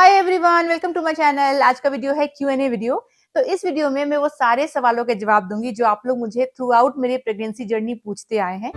Hi everyone, welcome to my channel. आज का video है Q&A वीडियो। तो इस वीडियो में मैं वो सारे सवालों के जवाब दूंगी जो आप लोग मुझे थ्रू आउट मेरी प्रेगनेंसी जर्नी पूछते आए हैं।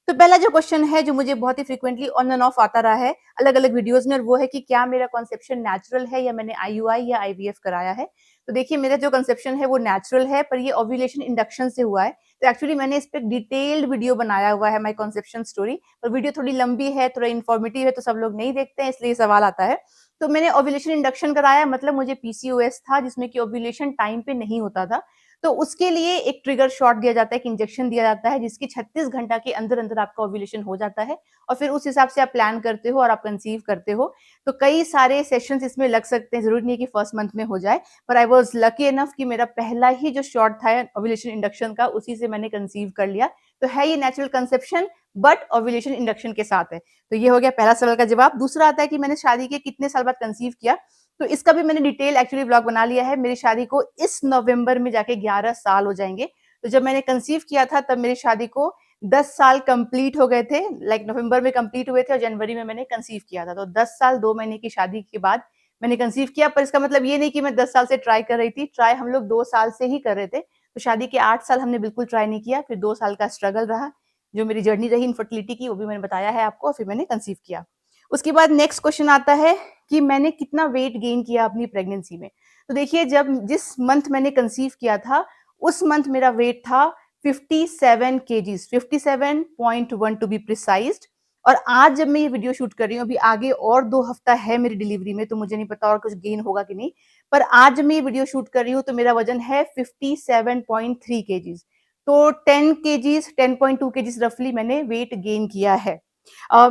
तो पहला जो क्वेश्चन है जो मुझे बहुत ही फ्रीक्वेंटली ऑन एंड ऑफ आता रहा है अलग अलग वीडियोस में, और वो है कि क्या मेरा कंसेप्शन नेचुरल है या मैंने IUI या IVF कराया है। तो देखिए, मेरा जो कंसेप्शन है वो नेचुरल है, पर ये ओव्यूलेशन इंडक्शन से हुआ है। तो एक्चुअली मैंने इस पे डिटेल्ड वीडियो बनाया हुआ है, माय कंसेप्शन स्टोरी। पर वीडियो थोड़ी लंबी है, थोड़ा इन्फॉर्मेटिव है, तो सब लोग नहीं देखते हैं, इसलिए सवाल आता है। तो मैंने ओव्यूलेशन इंडक्शन कराया, मतलब मुझे PCOS था जिसमें कि ओव्यूलेशन टाइम पे नहीं होता था। तो उसके लिए एक ट्रिगर शॉट दिया जाता है, एक इंजेक्शन दिया जाता है जिसकी 36 घंटा के अंदर अंदर आपका ओव्यूलेशन हो जाता है, और फिर उस हिसाब से आप प्लान करते हो और आप कंसीव करते हो। तो कई सारे सेशंस इसमें लग सकते हैं, जरूरी नहीं कि फर्स्ट मंथ में हो जाए, पर आई वाज लकी इनफ कि मेरा पहला ही जो शॉट था ओव्यूलेशन इंडक्शन का, उसी से मैंने कंसीव कर लिया। तो है ये natural conception, but ovulation induction के साथ है। तो ये हो गया पहला सवाल का जवाब। दूसरा आता है कि मैंने शादी के कितने साल बाद कंसीव किया। तो इसका भी मैंने डिटेल एक्चुअली व्लॉग बना लिया है। मेरी शादी को इस नवंबर में जाके 11 साल हो जाएंगे। तो जब मैंने कंसीव किया था तब मेरी शादी को 10 साल कंप्लीट हो गए थे। लाइक नवंबर में कंप्लीट हुए थे और जनवरी में मैंने कंसीव किया था। तो 10 साल 2 महीने की शादी के बाद मैंने कंसीव किया। पर इसका मतलब ये नहीं कि मैं 10 साल से ट्राई कर रही थी। ट्राई हम लोग 2 साल से ही कर रहे थे। तो शादी के 8 साल हमने बिल्कुल ट्राई नहीं किया। फिर 2 साल का स्ट्रगल रहा, जो मेरी जर्नी रही इनफर्टिलिटी की, वो भी मैंने बताया है आपको। फिर मैंने कंसीव किया। उसके बाद नेक्स्ट क्वेश्चन आता है कि मैंने कितना वेट गेन किया अपनी प्रेगनेंसी में। तो देखिए, जब जिस मंथ मैंने कंसीव किया था उस मंथ मेरा वेट था 57 केजीज, 57.1 टू बी प्रिसाइज्ड। और आज जब मैं ये वीडियो शूट कर रही हूँ, अभी आगे और 2 हफ्ता है मेरी डिलीवरी में, तो मुझे नहीं पता और कुछ गेन होगा कि नहीं। पर आज जब मैं ये वीडियो शूट कर रही हूँ तो मेरा वजन है 57.3 केजीज। तो 10 केजीज, 10.2 केजीज रफली मैंने वेट गेन किया है।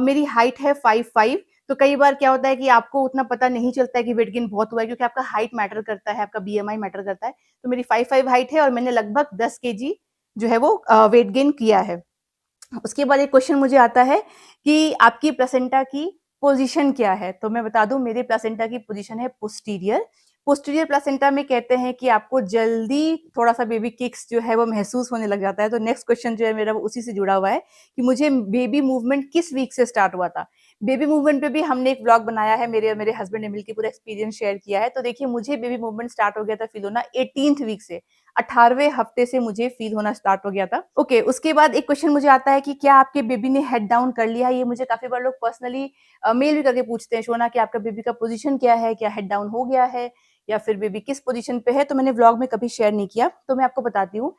मेरी हाइट है 5'5". तो कई बार क्या होता है कि आपको उतना पता नहीं चलता है कि वेट गेन बहुत हुआ है, क्योंकि आपका हाइट मैटर करता है, आपका BMI मैटर करता है। तो मेरी 5'5" हाइट है और मैंने लगभग 10 केजी जो है वो वेट गेन किया है। उसके बाद एक क्वेश्चन मुझे आता है कि आपकी प्लेसेंटा की पोजीशन क्या है। तो मैं बता दूं, मेरे प्लेसेंटा की पोजीशन है पोस्टीरियर। पोस्टीरियर प्लेसेंटा में कहते हैं कि आपको जल्दी थोड़ा सा बेबी किक्स जो है वो महसूस होने लग जाता है। तो नेक्स्ट क्वेश्चन जो है मेरा वो उसी से जुड़ा हुआ है कि मुझे बेबी मूवमेंट किस वीक से स्टार्ट हुआ था। बेबी मूवमेंट पे भी हमने एक ब्लॉग बनाया है, मेरे मेरे हस्बैंड ने मिलकर पूरा एक्सपीरियंस शेयर किया है। तो देखिए, मुझे बेबी मूवमेंट स्टार्ट हो गया था फील होना 18th वीक से। 18वें हफ्ते से मुझे फील होना स्टार्ट हो गया था। ओके, उसके बाद एक क्वेश्चन मुझे आता है कि क्या आपके बेबी ने हेड डाउन कर लिया है। ये मुझे काफी बार लोग पर्सनली मेल भी करके पूछते हैं, शोना कि आपका बेबी का पोजीशन क्या है, क्या हेड डाउन हो गया है या फिर बेबी किस पोजीशन पे है। तो मैंने व्लॉग में कभी शेयर नहीं किया, तो मैं आपको बताती हूँ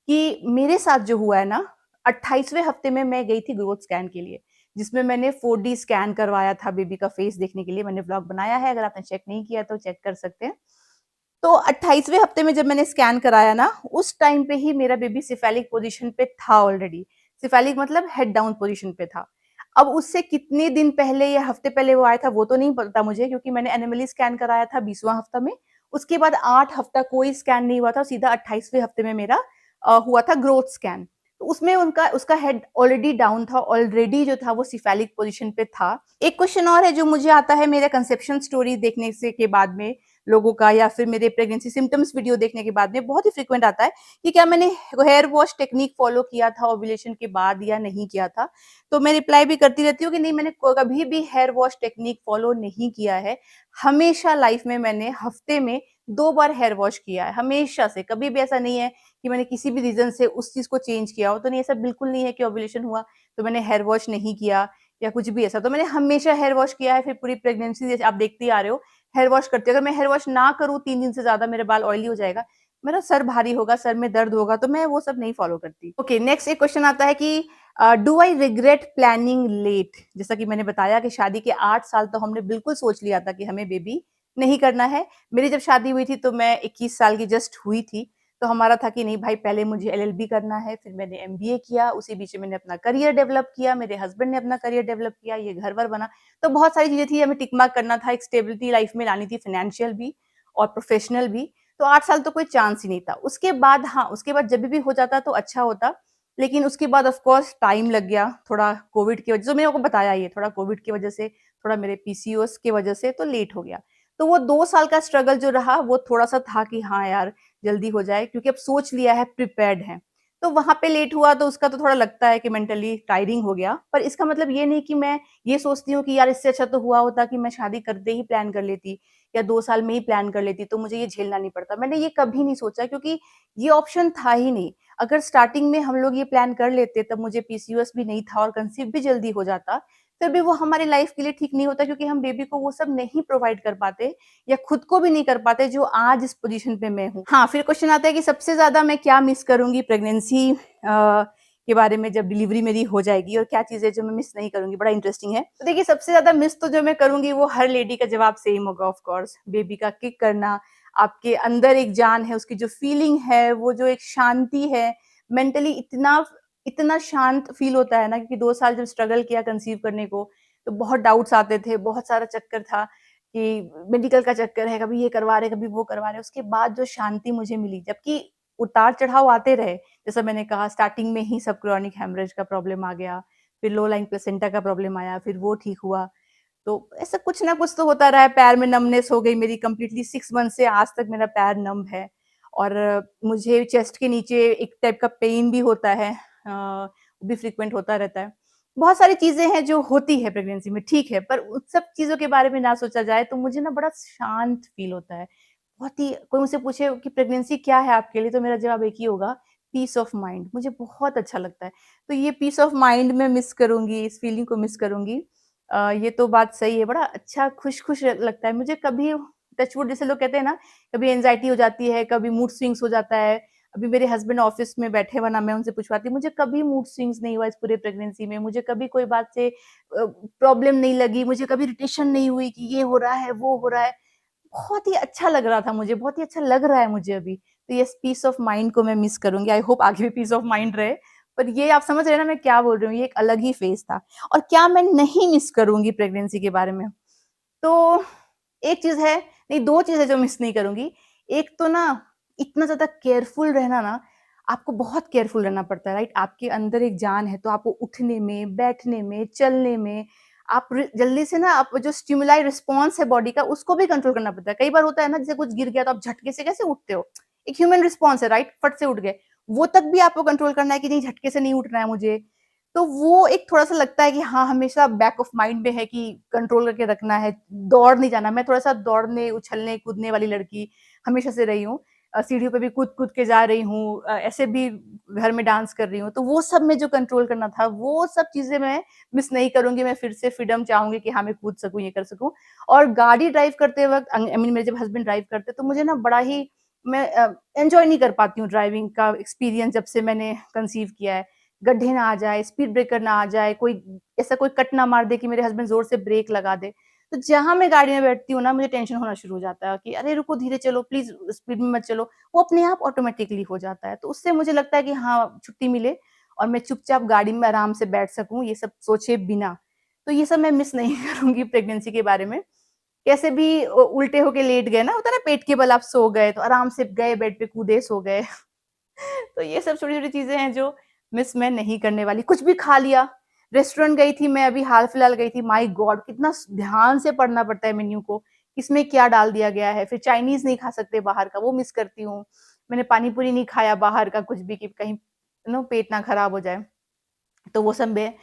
कि मेरे साथ जो हुआ है ना, 28वें हफ्ते में मैं गई थी ग्रोथ स्कैन के लिए, जिसमें मैंने 4D स्कैन करवाया था बेबी का फेस देखने के लिए। मैंने व्लॉग बनाया है, अगर आपने चेक नहीं किया तो चेक कर सकते हैं। तो 28वें हफ्ते में जब मैंने स्कैन कराया ना, उस टाइम पे ही मेरा बेबी सिफेलिक पोजीशन पे था ऑलरेडी। सिफेलिक मतलब हेड डाउन पोजीशन पे था। अब उससे कितने दिन पहले या हफ्ते पहले वो आया था वो तो नहीं पता मुझे, क्योंकि मैंने एनिमली स्कैन कराया था 20वां हफ्ता में। उसके बाद 8 हफ्ता कोई स्कैन नहीं हुआ था, सीधा 28वें हफ्ते में मेरा हुआ था ग्रोथ स्कैन। तो उसमें उनका उसका हेड ऑलरेडी डाउन था, ऑलरेडी जो था वो सिफेलिक पोजीशन पे था। एक क्वेश्चन और है जो मुझे आता है मेरा कंसेप्शन स्टोरी देखने से के बाद में लोगों का, या फिर मेरे प्रेगनेंसी सिम्टम्स वीडियो देखने के बाद में बहुत ही फ्रीक्वेंट आता है कि क्या मैंने हेयर वॉश टेक्निक फॉलो किया था ओव्यूलेशन के बाद या नहीं किया था। तो मैं रिप्लाई भी करती रहती हूँ कि नहीं, मैंने कभी भी हेयर वॉश टेक्निक फॉलो नहीं किया है। हमेशा लाइफ में मैंने हफ्ते में 2 बार हेयर वॉश किया है, हमेशा से। कभी भी ऐसा नहीं है कि मैंने किसी भी रीजन से उस चीज को चेंज किया हो। तो नहीं, ऐसा बिल्कुल नहीं है कि ओव्यूलेशन हुआ तो मैंने हेयर वॉश नहीं किया या कुछ भी ऐसा। तो मैंने हमेशा हेयर वॉश किया है। फिर पूरी प्रेगनेंसी जैसे आप देखते ही आ रहे हो, हेयर वॉश करती हूँ। अगर मैं हेयर वॉश ना करूँ 3 दिन से ज्यादा, मेरे बाल ऑयली हो जाएगा, मेरा सर भारी होगा, सर में दर्द होगा, तो मैं वो सब नहीं फॉलो करती। ओके, नेक्स्ट एक क्वेश्चन आता है कि do I regret planning late. जैसा कि मैंने बताया कि शादी के 8 साल तो हमने बिल्कुल सोच लिया था कि हमें बेबी नहीं करना है। मेरी जब शादी हुई थी तो मैं 21 साल की जस्ट हुई थी। तो हमारा था कि नहीं भाई, पहले मुझे LLB करना है, फिर मैंने MBA किया, उसी बीच में मैंने अपना करियर डेवलप किया, मेरे हस्बैंड ने अपना करियर डेवलप किया, ये घर वर बना। तो बहुत सारी चीजें थी, हमें टिक मार्क करना था, एक स्टेबिलिटी लाइफ में लानी थी, फाइनेंशियल भी और प्रोफेशनल भी। तो 8 साल तो कोई चांस ही नहीं था। उसके बाद हाँ, उसके बाद जब भी हो जाता तो अच्छा होता, लेकिन उसके बाद ऑफ कोर्स टाइम लग गया थोड़ा, कोविड की वजह से। मैंने आपको बताया, ये थोड़ा कोविड की वजह से, थोड़ा मेरे PCOS की वजह से तो लेट हो गया। तो वो 2 साल का स्ट्रगल जो रहा वो थोड़ा सा था कि हाँ यार, जल्दी हो जाए, क्योंकि अब सोच लिया है, प्रिपेयर्ड है। तो वहाँ पे लेट हुआ तो उसका तो थोड़ा लगता है कि मेंटली टायरिंग हो गया। पर इसका मतलब ये नहीं कि मैं ये सोचती हूँ कि यार इससे अच्छा तो हुआ होता कि मैं शादी करते ही प्लान कर लेती या 2 साल में ही प्लान कर लेती तो मुझे ये झेलना नहीं पड़ता। मैंने ये कभी नहीं सोचा क्योंकि ये ऑप्शन था ही नहीं। अगर स्टार्टिंग में हम लोग ये प्लान कर लेते तब मुझे पीसीओएस भी नहीं था और कंसीव भी जल्दी हो जाता, फिर भी वो हमारी लाइफ के लिए ठीक नहीं होता क्योंकि हम बेबी को वो सब नहीं प्रोवाइड कर पाते या खुद को भी नहीं कर पाते जो आज इस पोजीशन पे मैं हूँ। हाँ, फिर क्वेश्चन आता है कि सबसे ज़्यादा मैं क्या मिस करूँगी प्रेगनेंसी के बारे में जब डिलीवरी मेरी हो जाएगी और क्या चीज़ें जो मैं मिस नहीं करूँगी, बड़ा इंटरेस्टिंग है। तो देखिए सबसे ज़्यादा मिस तो जो मैं करूँगी वो हर लेडी का जवाब सेम होगा ऑफ कोर्स, बेबी का किक करना, आपके अंदर एक जान है, उसकी जो फीलिंग है, वो जो एक शांति है, मेंटली इतना इतना शांत फील होता है ना क्योंकि 2 साल जब स्ट्रगल किया कंसीव करने को, तो बहुत डाउट्स आते थे, बहुत सारा चक्कर था कि मेडिकल का चक्कर है, कभी ये करवा रहे, कभी वो करवा रहे। उसके बाद जो शांति मुझे मिली, जबकि उतार-चढ़ाव आते रहे, जैसा मैंने कहा स्टार्टिंग में ही सब क्रोनिक हेमरेज का प्रॉब्लम आ गया, फिर लो लाइंग प्लेसेंटा का प्रॉब्लम आया, फिर वो ठीक हुआ। तो ऐसा कुछ ना कुछ तो होता रहा है, पैर में नमनेस हो गई मेरी कंप्लीटली 6 मंथ से आज तक मेरा पैर नम है और मुझे चेस्ट के नीचे एक टाइप का पेन भी होता है वो भी फ्रीक्वेंट होता रहता है। बहुत सारी चीज़ें हैं जो होती है प्रेगनेंसी में, ठीक है, पर उन सब चीज़ों के बारे में ना सोचा जाए तो मुझे ना बड़ा शांत फ़ील होता है। बहुत ही कोई मुझसे पूछे कि प्रेगनेंसी क्या है आपके लिए? तो मेरा जवाब एक ही होगा, पीस ऑफ माइंड। मुझे बहुत अच्छा लगता है। तो ये पीस ऑफ माइंड मैं मिस करूँगी, इस फीलिंग को मिस करूँगी। ये तो बात सही है, बड़ा अच्छा खुश-खुश लगता है। मुझे कभी टच वुड जैसे लोग कहते हैं ना, कभी एंग्ज़ायटी हो जाती है, कभी मूड स्विंग्स हो जाता है। अभी मेरे हस्बैंड ऑफ़िस में बैठे वरना मैं उनसे पूछवाती, मुझे कभी मूड स्विंग्स नहीं हुआ इस पूरे प्रेगनेंसी में। मुझे कभी कोई बात से प्रॉब्लम नहीं लगी, मुझे कभी इरिटेशन नहीं हुई कि ये हो रहा है, वो हो रहा है। बहुत ही अच्छा लग रहा था मुझे, बहुत ही अच्छा लग रहा है मुझे अभी। तो येस पीस ऑफ माइंड को मैं मिस करूँगी। आई होप आगे भी पीस ऑफ माइंड रहे। पर ये आप समझ रहे हैं ना मैं क्या बोल रही हूँ, ये एक अलग ही फ़ेज़ था। और क्या मैं नहीं मिस करूँगी प्रेगनेंसी के बारे में? तो एक चीज़ है नहीं 2 चीज़ें जो मिस नहीं करूँगी। एक तो ना इतना ज़्यादा केयरफुल रहना ना, आपको बहुत केयरफुल रहना पड़ता है, राइट? आपके अंदर एक जान है तो आपको उठने में, बैठने में, चलने में, आप रि जल्दी से ना आप जो स्टिमुलाई रिस्पॉन्स है बॉडी का उसको भी कंट्रोल करना पड़ता है। कई बार होता है ना जैसे कुछ गिर गया तो आप झटके से कैसे उठते हो? एक ह्यूमन रिस्पॉन्स है, राइट? फट से उठ गए। वो तक भी आपको कंट्रोल करना है कि नहीं झटके से नहीं उठना है मुझे। तो वो एक थोड़ा-सा लगता है कि हाँ, हमेशा बैक ऑफ माइंड में है कि कंट्रोल करके रखना है, दौड़ नहीं जाना। मैं थोड़ा-सा दौड़ने, उछलने, कूदने वाली लड़की हमेशा से रही हूँ। सीढ़ियों पे भी कूद-कूद के जा रही हूँ ऐसे भी घर में डांस कर रही हूँ। तो वो सब में जो कंट्रोल करना था, वो सब चीज़ें मैं मिस नहीं करूँगी। मैं फिर से फ्रीडम चाहूँगी कि हाँ, मैं कूद सकूँ, ये कर सकूँ। और गाड़ी ड्राइव करते वक़्त आई मीन मेरे जब हस्बैंड ड्राइव करते, तो मुझे ना बड़ा ही मैं एन्जॉय नहीं कर पाती हूँ ड्राइविंग का एक्सपीरियंस जब से मैंने कंसीव किया है। गड्ढे ना आ जाए, स्पीड ब्रेकर ना आ जाए, कोई ऐसा कोई कट ना मार दे कि मेरे हस्बैंड ज़ोर से ब्रेक लगा दे। तो जहाँ मैं गाड़ी में बैठती हूँ ना, मुझे टेंशन होना शुरू हो जाता है कि अरे रुको, धीरे चलो प्लीज़, स्पीड में मत चलो। वो अपने आप ऑटोमैटिकली हो जाता है। तो उससे मुझे लगता है कि हाँ, छुट्टी मिले और मैं चुपचाप गाड़ी में आराम से बैठ सकूँ, ये सब सोचे बिना। तो ये सब मैं मिस नहीं करूँगी प्रेगनेंसी के बारे में। कैसे भी उल्टे होके लेट गए ना, होता है ना पेट के बल आप सो गए, तो आराम से गए बेड पे कूदे, सो गए। तो ये सब छोटी-छोटी चीज़ें हैं जो मिस मैं नहीं करने वाली। कुछ भी खा लिया, रेस्टोरेंट गई थी मैं अभी हाल-फिलहाल गई थी, माय गॉड! कितना ध्यान से पढ़ना पड़ता है मेन्यू को, किसमें क्या डाल दिया गया है। फिर चाइनीज़ नहीं खा सकते बाहर का, वो मिस करती हूँ। मैंने पानी पूरी नहीं खाया बाहर का कुछ भी कि कहीं पेट ना खराब हो जाए। तो वो सब मैं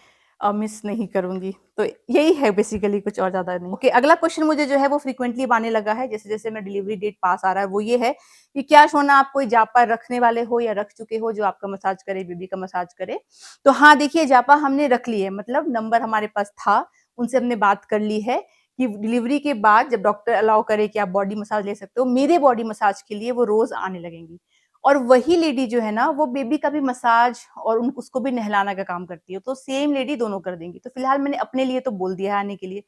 मिस नहीं करूँगी। तो यही है बेसिकली, कुछ और ज़्यादा नहीं। ओके, अगला क्वेश्चन मुझे जो है वो फ्रीक्वेंटली अब आने लगा है, जैसे-जैसे मेरा डिलीवरी डेट पास आ रहा है, वो ये है कि क्या शोना आप कोई जापा रखने वाले हो या रख चुके हो जो आपका मसाज करे, बेबी का मसाज करे? तो हाँ, देखिए जापा हमने रख ली है, मतलब नंबर हमारे पास था, उनसे हमने बात कर ली है कि डिलीवरी के बाद जब डॉक्टर अलाउ करे कि आप बॉडी मसाज ले सकते हो, मेरे बॉडी मसाज के लिए वो रोज़ आने लगेंगी। और वही लेडी जो है ना, वो बेबी का भी मसाज और उन उसको भी नहलाना का काम करती है, तो सेम लेडी दोनों कर देंगी। तो फिलहाल मैंने अपने लिए तो बोल दिया है आने के लिए।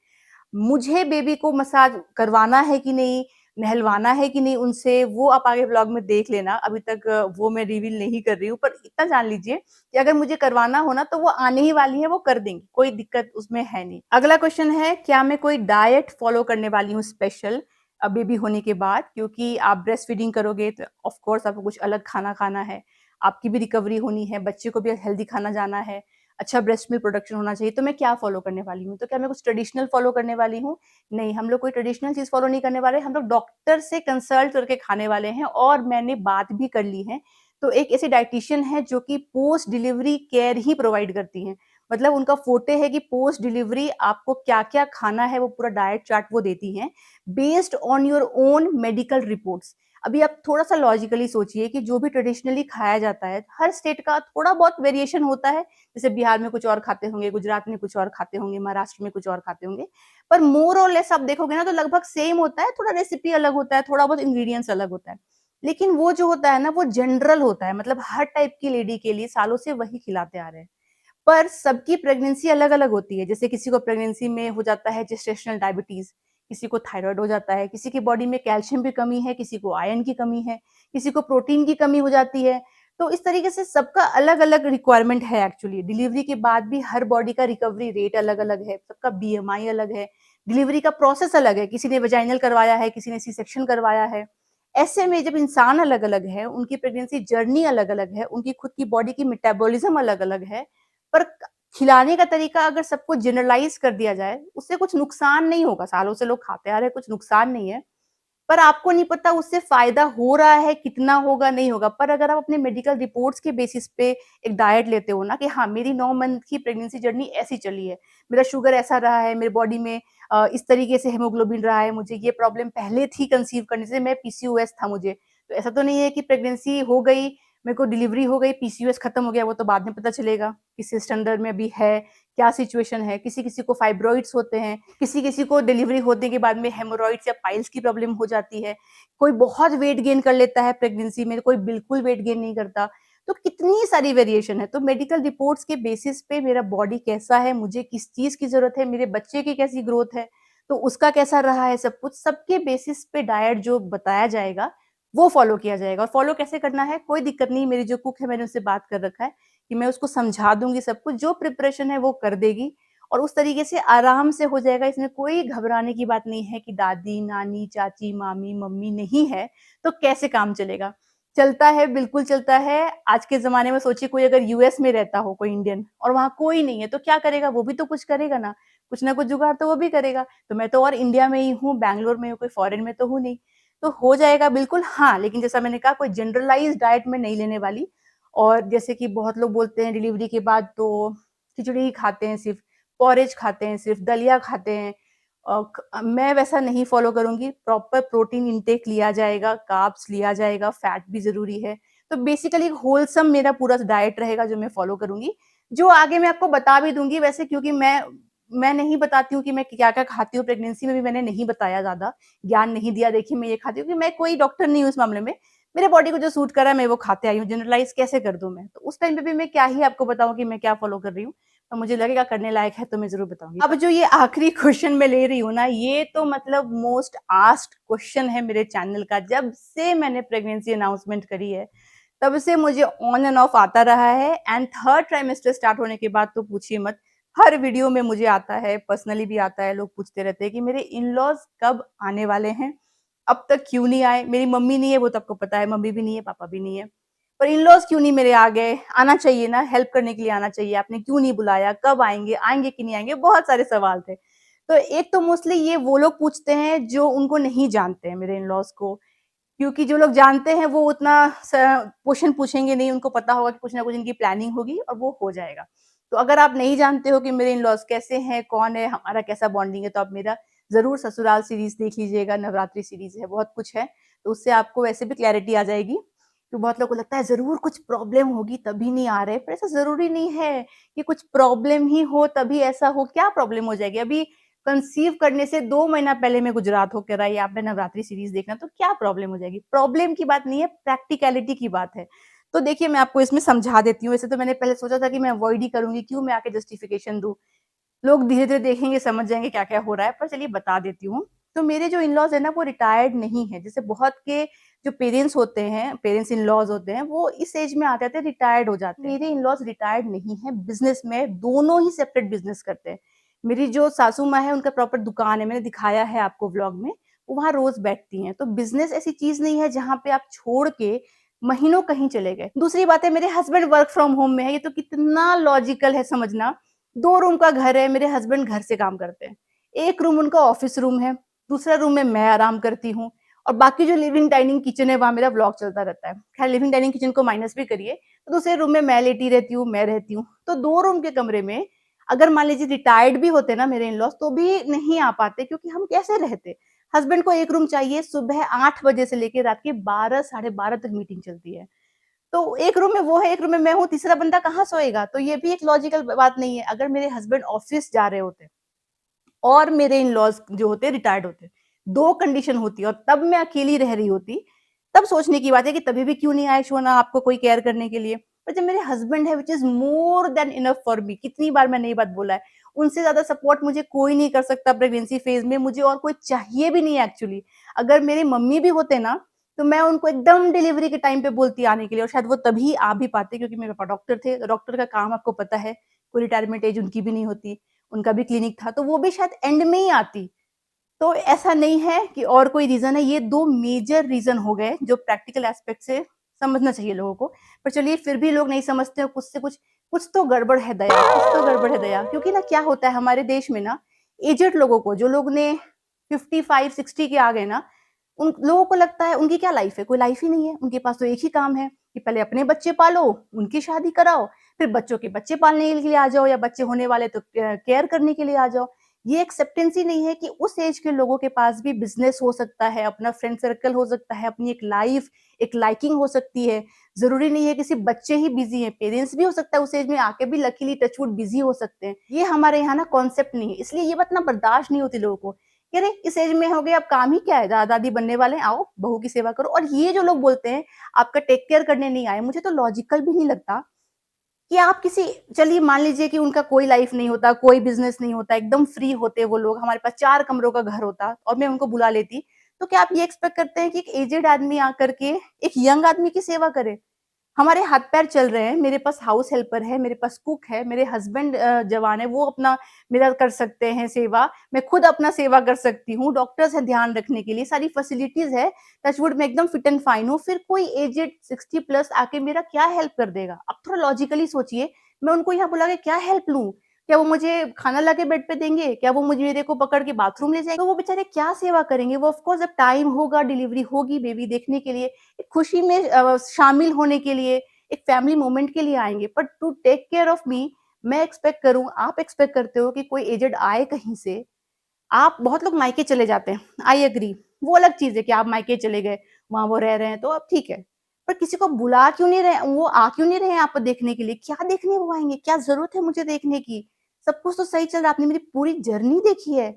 मुझे बेबी को मसाज करवाना है कि नहीं, नहलवाना है कि नहीं उनसे, वो आप आगे व्लॉग में देख लेना। अभी तक वो मैं रिवील नहीं कर रही हूँ, पर इतना जान लीजिए कि अगर मुझे करवाना हो ना, तो वो आने ही वाली हैं, वो कर देंगी, कोई दिक्कत उसमें है नहीं। अगला क्वेश्चन है, क्या मैं कोई डाइट फॉलो करने वाली हूँ स्पेशल बेबी होने के बाद? क्योंकि आप ब्रेस्ट फीडिंग करोगे तो ऑफ कोर्स आपको कुछ अलग खाना खाना है, आपकी भी रिकवरी होनी है, बच्चे को भी हेल्दी खाना जाना है, अच्छा ब्रेस्ट मिल्क प्रोडक्शन होना चाहिए, तो मैं क्या फॉलो करने वाली हूँ? तो क्या मैं कुछ ट्रेडिशनल फॉलो करने वाली हूँ? नहीं, हम लोग कोई ट्रेडिशनल चीज़ फॉलो नहीं करने वाले, हम लोग डॉक्टर से कंसल्ट करके खाने वाले हैं और मैंने बात भी कर ली है। तो एक ऐसी डायटीशियन है जो कि पोस्ट डिलीवरी केयर ही प्रोवाइड करती हैं। मतलब उनका फोटे है कि पोस्ट डिलीवरी आपको क्या-क्या खाना है, वो पूरा डाइट चार्ट वो देती हैं, based on your own medical reports. अभी आप थोड़ा-सा लॉजिकली सोचिए कि जो भी ट्रेडिशनली खाया जाता है, हर स्टेट का थोड़ा बहुत वेरिएशन होता है। जैसे बिहार में कुछ और खाते होंगे, गुजरात में कुछ और खाते होंगे, महाराष्ट्र में कुछ और खाते होंगे। पर मोर और लेस आप देखोगे ना तो लगभग सेम होता है, थोड़ा रेसिपी अलग होता है, थोड़ा बहुत इंग्रीडिएंट्स अलग होता है। लेकिन वो जो होता है ना वो जनरल होता है, मतलब हर टाइप की लेडी के लिए सालों से वही खिलाते आ रहे हैं। पर सबकी प्रेगनेंसी अलग-अलग होती है। जैसे किसी को प्रेगनेंसी में हो जाता है जेस्टेशनल डायबिटीज़, किसी को थायराइड हो जाता है, किसी की बॉडी में कैल्शियम की कमी है, किसी को आयरन की कमी है, किसी को प्रोटीन की कमी हो जाती है। तो इस तरीके से सबका अलग-अलग रिक्वायरमेंट है एक्चुअली। डिलीवरी के बाद भी हर बॉडी का रिकवरी रेट अलग-अलग है, सबका बीएमआई अलग है, डिलीवरी का प्रोसेस अलग है, किसी ने वेजाइनल करवाया है, किसी ने सी सेक्शन करवाया है। ऐसे में जब इंसान अलग-अलग है, उनकी प्रेगनेंसी जर्नी अलग-अलग है, उनकी खुद की बॉडी की मेटाबॉलिज़्म अलग-अलग है, पर खिलाने का तरीका अगर सबको जनरलाइज़ कर दिया जाए, उससे कुछ नुकसान नहीं होगा, सालों से लोग खाते आ रहे हैं, कुछ नुकसान नहीं है। पर आपको नहीं पता उससे फ़ायदा हो रहा है, कितना होगा, नहीं होगा। पर अगर आप अपने मेडिकल रिपोर्ट्स के बेसिस पे एक डाइट लेते हो ना कि हाँ, मेरी 9 मंथ की प्रेगनेंसी जर्नी ऐसी चली है, मेरा शुगर ऐसा रहा है, मेरे बॉडी में इस तरीके से हीमोग्लोबिन रहा है, मुझे ये प्रॉब्लम पहले थी कंसीव करने से, मैं पीसीओएस था मुझे। तो ऐसा तो नहीं है कि प्रेगनेंसी हो गई, मेरे को डिलीवरी हो गई, पीसीओएस खत्म हो गया, वो तो बाद में पता चलेगा, किस स्टैंडर्ड में अभी है, क्या सिचुएशन है। किसी-किसी को फाइब्रॉइड्स होते हैं, किसी-किसी को डिलीवरी होने के बाद में हेमोरॉइड्स या पाइल्स की प्रॉब्लम हो जाती है। कोई बहुत वेट गेन कर लेता है प्रेगनेंसी में, कोई बिल्कुल वेट गेन नहीं करता। तो कितनी सारी वेरिएशन है। तो मेडिकल रिपोर्ट्स के बेसिस पे मेरा बॉडी कैसा है, मुझे किस चीज़ की ज़रूरत है, मेरे बच्चे की कैसी ग्रोथ है, तो उसका कैसा रहा है सब कुछ, सबके बेसिस पे डाइट जो बताया जाएगा, वो फॉलो किया जाएगा। और फॉलो कैसे करना है, कोई दिक्कत नहीं, मेरी जो कुक है मैंने उससे बात कर रखा है कि मैं उसको समझा दूँगी सब कुछ, जो प्रिपरेशन है वो कर देगी और उस तरीके से आराम से हो जाएगा। इसमें कोई घबराने की बात नहीं है कि दादी, नानी, चाची, मामी, मम्मी नहीं है, तो कैसे काम चलेगा? चलता है, बिल्कुल चलता है। आज के ज़माने में सोचिए कोई अगर यूएस में रहता हो कोई इंडियन और वहाँ कोई नहीं है, तो क्या करेगा? वो भी तो कुछ करेगा ना, कुछ ना कुछ जुगाड़ तो वो भी करेगा। तो मैं तो और इंडिया में ही हूँ, बैंगलोर में हूँ, कोई फॉरेन में तो हूँ नहीं। तो हो जाएगा बिल्कुल हाँ, लेकिन जैसा मैंने कहा कोई जनरलाइज़्ड डाइट मैं नहीं लेने वाली और जैसे कि बहुत लोग बोलते हैं डिलीवरी के बाद तो खिचड़ी ही खाते हैं सिर्फ़, पॉरेज खाते हैं सिर्फ़, दलिया खाते हैं। मैं वैसा नहीं फ़ॉलो करूँगी, प्रॉपर प्रोटीन इनटेक लिया जाएगा, कार्ब्स लिया जाएगा, फैट भी ज़रूरी है। तो बेसिकली होलसम मेरा पूरा डाइट रहेगा जो मैं फ़ॉलो करूँगी, जो आगे मैं आपको बता भी दूँगी वैसे क्योंकि मैं नहीं बताती हूँ कि मैं क्या-क्या खाती हूँ, प्रेगनेंसी में भी मैंने नहीं बताया ज़्यादा, ज्ञान नहीं दिया देखिए मैं ये खाती हूँ, क्योंकि मैं कोई डॉक्टर नहीं हूँ इस मामले में। मेरे बॉडी को जो सूट कर रहा है मैं वो खाते आई हूँ, जनरलाइज़ कैसे कर दूँ मैं? तो उस टाइम पे भी मैं क्या ही आपको बताऊँ कि मैं क्या फ़ॉलो कर रही हूँ। तो मुझे लगेगा करने लायक है तो मैं ज़रूर बताऊँगी। अब जो ये आखिरी क्वेश्चन मैं ले रही हूँ ना, ये तो मतलब मोस्ट आस्क्ड क्वेश्चन है मेरे चैनल का। जब से मैंने प्रेगनेंसी अनाउंसमेंट करी है, तब से मुझे ऑन एंड ऑफ आता रहा है एंड थर्ड ट्राइमेस्टर स्टार्ट होने के बाद तो पूछिए मत। हर वीडियो में मुझे आता है, पर्सनली भी आता है, लोग पूछते रहते हैं कि मेरे इन-लॉज़ कब आने वाले हैं? अब तक क्यों नहीं आए? मेरी मम्मी नहीं है वो तो आपको पता है, मम्मी भी नहीं है, पापा भी नहीं है। पर इन-लॉज़ क्यों नहीं मेरे आ गए? आना चाहिए ना, हेल्प करने के लिए आना चाहिए, आपने क्यों नहीं बुलाया? कब आएँगे? आएँगे कि नहीं आएँगे? बहुत सारे सवाल थे। तो एक तो मोस्टली ये वो लोग पूछते हैं जो उनको नहीं जानते हैं मेरे इन-लॉज़ को, क्योंकि जो लोग जानते हैं वो उतना स क्वेश्चन पूछेंगे नहीं, उनको पता होगा कि कुछ ना कुछ इनकी प्लानिंग होगी और वो हो जाएगा। तो अगर आप नहीं जानते हो कि मेरे इन-लॉज़ कैसे हैं, कौन है, हमारा कैसा बॉन्डिंग है, तो आप मेरा ज़रूर ससुराल सीरीज़ देख लीजिएगा, नवरात्रि सीरीज़ है, बहुत कुछ है। तो उससे आपको वैसे भी क्लैरिटी आ जाएगी। तो बहुत लोगों को लगता है ज़रूर कुछ प्रॉब्लम होगी तभी नहीं आ रहे, पर ऐसा ज़रूरी नहीं है कि कुछ प्रॉब्लम ही हो तभी ऐसा हो। क्या प्रॉब्लम हो जाएगी? अभी कंसीव करने से 2 महीना पहले मैं गुजरात होकर आई, आपने नवरात्रि सीरीज़ देखना तो क्या प्रॉब्लम हो जाएगी? प्रॉब्लम की बात नहीं है, प्रैक्टिकैलिटी की बात है। तो देखिए मैं आपको इसमें समझा देती हूँ, वैसे तो मैंने पहले सोचा था कि मैं अवॉइड ही करूँगी, क्यों मैं आके जस्टिफिकेशन दूँ। लोग धीरे-धीरे देखेंगे, समझ जाएँगे क्या-क्या हो रहा है, पर चलिए बता देती हूँ। तो मेरे जो इन-लॉज़ हैं ना वो रिटायर्ड नहीं हैं, जैसे बहुत के जो पेरेंट्स होते हैं, पेरेंट्स इन-लॉज़ होते हैं, वो इस एज में आते-आते रिटायर्ड हो जाते हैं। मेरे इन-लॉज़ रिटायर्ड नहीं हैं, बिज़नेस में दोनों ही सेपरेट बिज़नेस करते हैं। मेरी जो सासू माँ है उनका प्रॉपर दुकान है, मैंने दिखाया है आपको व्लॉग में, वो वहाँ रोज़ बैठती हैं। तो बिज़नेस ऐसी चीज़ नहीं है जहाँ पे आप छोड़ के महीनों कहीं चले गए। दूसरी बात है मेरे हस्बैंड वर्क फ्रॉम होम में है, ये तो कितना लॉजिकल है समझना। 2 रूम का घर है, मेरे हस्बैंड घर से काम करते हैं। 1 रूम उनका ऑफ़िस रूम है, दूसरा रूम में मैं आराम करती हूँ और बाकी जो लिविंग डाइनिंग किचन है वहाँ मेरा व्लॉग चलता रहता है। खैर लिविंग डाइनिंग किचन को माइनस भी करिए, तो दूसरे रूम में मैं लेटी रहती हूँ, मैं रहती हूँ। तो 2 रूम के कमरे में अगर मान लीजिए रिटायर्ड भी होते ना मेरे इन-लॉज़ तो भी नहीं आ पाते क्योंकि हम कैसे रहते? हस्बैंड को 1 रूम चाहिए, सुबह 8 बजे से लेके रात के 12 साढ़े 12 तक मीटिंग चलती है। तो एक रूम में वो है, एक रूम में मैं हूँ, तीसरा बंदा कहाँ सोएगा? तो ये भी एक लॉजिकल बात नहीं है। अगर मेरे हस्बैंड ऑफिस जा रहे होते और मेरे इन-लॉज़ जो होते रिटायर्ड होते, 2 कंडीशन होती और तब मैं अकेली रह रही होती, तब सोचने की बात है कि तभी भी क्यों नहीं आए शोना आपको कोई केयर करने के लिए। पर जब मेरे हस्बैंड है which is more than enough for me, कितनी बार मैंने ये बात बोला है, उनसे ज़्यादा सपोर्ट मुझे कोई नहीं कर सकता प्रेगनेंसी फेज़ में, मुझे और कोई चाहिए भी नहीं एक्चुअली। अगर मेरे मम्मी भी होते ना, तो मैं उनको एकदम डिलीवरी के टाइम पे बोलती आने के लिए और शायद वो तभी आ भी पाते क्योंकि मेरे पापा डॉक्टर थे। डॉक्टर का काम आपको पता है, कोई रिटायरमेंट एज उनकी भी नहीं होती। उनका भी क्लिनिक था, तो वो भी शायद एंड में ही आती। तो ऐसा नहीं है कि और कोई रीज़न है, ये 2 मेजर रीज़न हो गए जो प्रैक्टिकल एस्पेक्ट से समझना चाहिए लोगों को। पर चलिए फिर भी लोग नहीं समझते हैं, कुछ से कुछ तो गड़बड़ है दया, कुछ तो गड़बड़ है दया। क्योंकि ना क्या होता है हमारे देश में ना एजेड लोगों को, जो लोग ने 55-60 के आ गए ना, उन लोगों को लगता है उनकी क्या लाइफ़ है? कोई लाइफ़ ही नहीं है। उनके पास तो एक ही काम है कि पहले अपने बच्चे पालो, उनकी शादी कराओ, फिर बच्चों के बच्चे पालने के लिए आ जाओ या बच्चे होने वाले तो केयर करने के लिए आ जाओ। ये एक्सेप्टेंस ही नहीं है कि उस एज के लोगों के पास भी बिज़नेस हो सकता है, अपना फ्रेंड सर्कल हो सकता है, अपनी एक लाइफ़, एक लाइकिंग हो सकती है। ज़रूरी नहीं है कि सिर्फ़ बच्चे ही बिज़ी हैं, पेरेंट्स भी हो सकता है उस एज में आके भी लकीली टच वुड बिज़ी हो सकते हैं। ये हमारे यहाँ ना कॉन्सेप्ट नहीं है, इसलिए ये बात ना बर्दाश्त नहीं होती लोगों को कि अरे! इस एज में हो गए अब काम ही क्या है, दादा-दादी बनने वाले हैं, आओ बहू की सेवा करो। और ये जो लोग बोलते हैं, आपका टेक केयर करने नहीं आए, मुझे तो लॉजिकल भी नहीं लगता कि आप किसी चलिए मान लीजिए कि उनका कोई लाइफ नहीं होता, कोई बिज़नेस नहीं होता, एकदम फ्री होते वो लोग, हमारे पास 4 कमरों का घर होता और मैं उनको बुला लेती, तो क्या आप ये एक्सपेक्ट करते हैं कि एक एजेड आदमी आकर के एक यंग आदमी की सेवा करे? हमारे हाथ-पैर चल रहे हैं, मेरे पास हाउस हेल्पर है, मेरे पास कुक है, मेरे हस्बैंड जवान है, वो अपना मेरा कर सकते हैं सेवा, मैं खुद अपना सेवा कर सकती हूँ, डॉक्टर्स हैं ध्यान रखने के लिए, सारी फैसिलिटीज़ है, टच वुड मैं एकदम फिट एंड फाइन हूँ, फिर कोई एजेड 60 प्लस आके मेरा क्या हेल्प कर देगा? आप थोड़ा लॉजिकली सोचिए, मैं उनको यहाँ बुला के क्या हेल्प लूँ? क्या वो मुझे खाना लाके बेड पे देंगे? क्या वो मुझे मेरे को पकड़ के बाथरूम ले जाएँगे? तो वो बेचारे क्या सेवा करेंगे? वो ऑफ कोर्स जब टाइम होगा, डिलीवरी होगी, बेबी देखने के लिए, एक खुशी में शामिल होने के लिए, एक फैमिली मोमेंट के लिए आएँगे, but to take care of me मैं एक्सपेक्ट करूँ, आप एक्सपेक्ट करते हो कि कोई एजेड आए कहीं से, आप बहुत लोग मायके चले जाते हैं, आई एग्री, वो अलग चीज़ है कि आप मायके चले गए, वहाँ वो रह रहे हैं तो अब ठीक है। पर किसी को बुला क्यों नहीं रहे वो आ क्यों नहीं रहे हैं आपको देखने के लिए? क्या देखने वो आएँगे? क्या ज़रूरत है मुझे देखने की? सब कुछ तो सही चल रहा है, आपने मेरी पूरी जर्नी देखी है।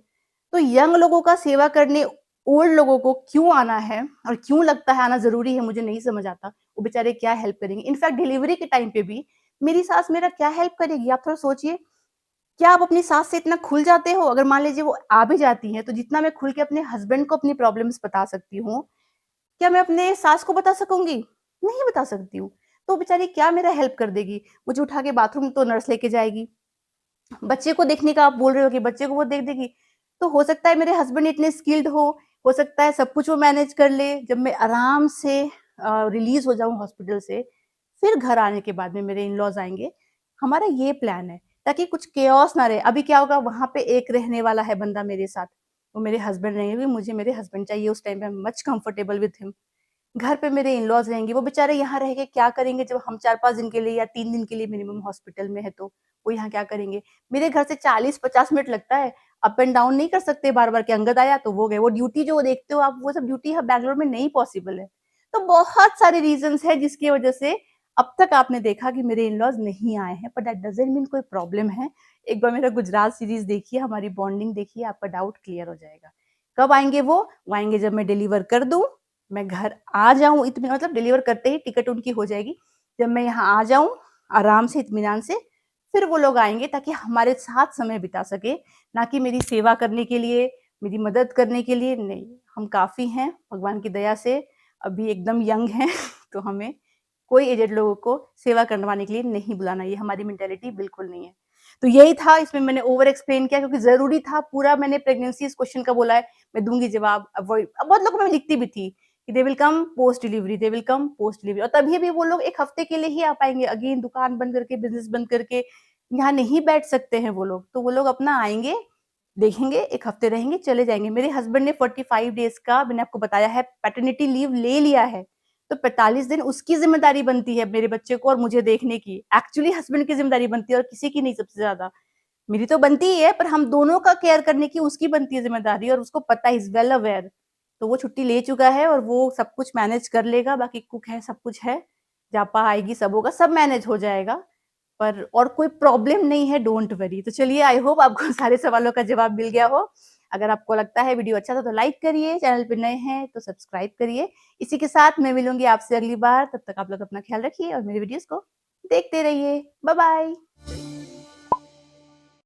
तो यंग लोगों का सेवा करने ओल्ड लोगों को क्यों आना है और क्यों लगता है आना ज़रूरी है, मुझे नहीं समझ आता। वो बेचारे क्या हेल्प करेंगे? इनफैक्ट डिलीवरी के टाइम पे भी मेरी सास मेरा क्या हेल्प करेगी? आप थोड़ा सोचिए। क्या आप अपनी सास से इतना खुल जाते हो? अगर मान लीजिए वो आ भी जाती हैं, तो जितना मैं खुल के अपने हस्बैंड को अपनी प्रॉब्लम्स बता सकती हूँ, क्या मैं अपने सास को बता सकूँगी? नहीं बता सकती हूँ। तो बेचारी क्या मेरा हेल्प कर देगी? मुझे उठा के बाथरूम तो नर्स लेके जाएगी। बच्चे को देखने का आप बोल रहे हो कि बच्चे को वो देख देगी। तो हो सकता है मेरे हस्बैंड इतने स्किल्ड हो सकता है सब कुछ वो मैनेज कर ले। जब मैं आराम से रिलीज़ हो जाऊँ हॉस्पिटल से, फिर घर आने के बाद में मेरे इन-लॉज़ आएँगे। हमारा ये प्लान है, ताकि कुछ केओस ना रहे। अभी क्या होगा वहाँ पे एक रहने वाला है बंदा मेरे साथ, वो मेरे हस्बैंड रहेंगे, मुझे मेरे हस्बैंड चाहिए उस टाइम पे I am much comfortable with him. घर पे मेरे इन-लॉज़ रहेंगे, वो बेचारे यहाँ रह के क्या करेंगे जब हम 4-5 दिन के लिए या 3 दिन के लिए मिनिमम हॉस्पिटल में है तो, वो यहाँ क्या करेंगे? मेरे घर से 40-50 मिनट लगता है, अप एंड डाउन नहीं कर सकते बार-बार कि अंगद आया तो वो गए, वो ड्यूटी जो देखते हो आप वो सब ड्यूटी यहाँ बैंगलोर में नहीं पॉसिबल है। तो बहुत सारे रीज़न्स हैं जिसकी वजह से अब तक आपने देखा कि मेरे इन-लॉज़ नहीं आए हैं, बट दैट डज़न्ट मीन कोई प्रॉब्लम है। एक बार मेरा गुजरात सीरीज़ देखिए, हमारी बॉन्डिंग देखिए, आपका डाउट क्लियर हो जाएगा। कब आएँगे वो आएँगे जब मैं डिलीवर कर दूँ, मैं घर आ जाऊँ इत्मीनान मतलब डिलीवर करते ही टिकट उनकी हो जाएगी। जब मैं यहाँ आ जाऊँ, आराम से इत्मीनान से, फिर वो लोग आएँगे ताकि हमारे साथ समय बिता सकें, ना कि मेरी सेवा करने के लिए, मेरी मदद करने के लिए, नहीं। हम काफ़ी हैं, भगवान की दया से अभी एकदम यंग हैं तो हमें कोई एजेड लोगों को सेवा करवाने के लिए नहीं बुलाना, ये हमारी मेंटालिटी बिल्कुल नहीं है। तो यही था, इसमें मैंने ओवर एक्सप्लेन किया क्योंकि ज़रूरी था, पूरा मैंने प्रेगनेंसी इस क्वेश्चन का बोला है, मैं दूँगी जवाब, अवॉइड बहुत लोगों को मैं लिखती भी थी कि they will come post delivery, they will come post delivery और तभी भी वो लोग 1 हफ्ते के लिए ही आ पाएँगे, अगेन दुकान बंद करके, बिज़नेस बंद करके, यहाँ नहीं बैठ सकते हैं वो लोग, तो वो लोग अपना आएँगे, देखेंगे, 1 हफ्ते रहेंगे, चले जाएँगे। मेरे हस्बैंड ने 45 डेज़ का मैंने आपको बताया है पैटर्निटी लीव ले लिया है, तो 45 दिन उसकी ज़िम्मेदारी बनती है मेरे बच्चे को और मुझे देखने की। एक्चुअली हस्बैंड की ज़िम्मेदारी बनती है और किसी की नहीं सबसे ज़्यादा। मेरी तो बनती ही है, पर हम दोनों का केयर करने की उसकी बनती है ज़िम्मेदारी और उसको पता है, ही इज़ वेल अवेयर। तो वो छुट्टी ले चुका है और वो सब कुछ मैनेज कर लेगा, बाकी कुक है, सब कुछ है। जापा आएगी, सब होगा, सब मैनेज हो जाएगा। पर और कोई प्रॉब्लम नहीं है, डोंट वरी। तो चलिए, आई होप आपको सारे सवालों का जवाब मिल गया हो। अगर आपको लगता है वीडियो अच्छा था तो लाइक करिए, चैनल पे नए हैं तो सब्सक्राइब करिए। इसी के साथ मैं मिलूँगी आपसे अगली बार, तब तक आप लोग अपना ख्याल रखिए और मेरी वीडियोज़ को देखते रहिए। Bye bye.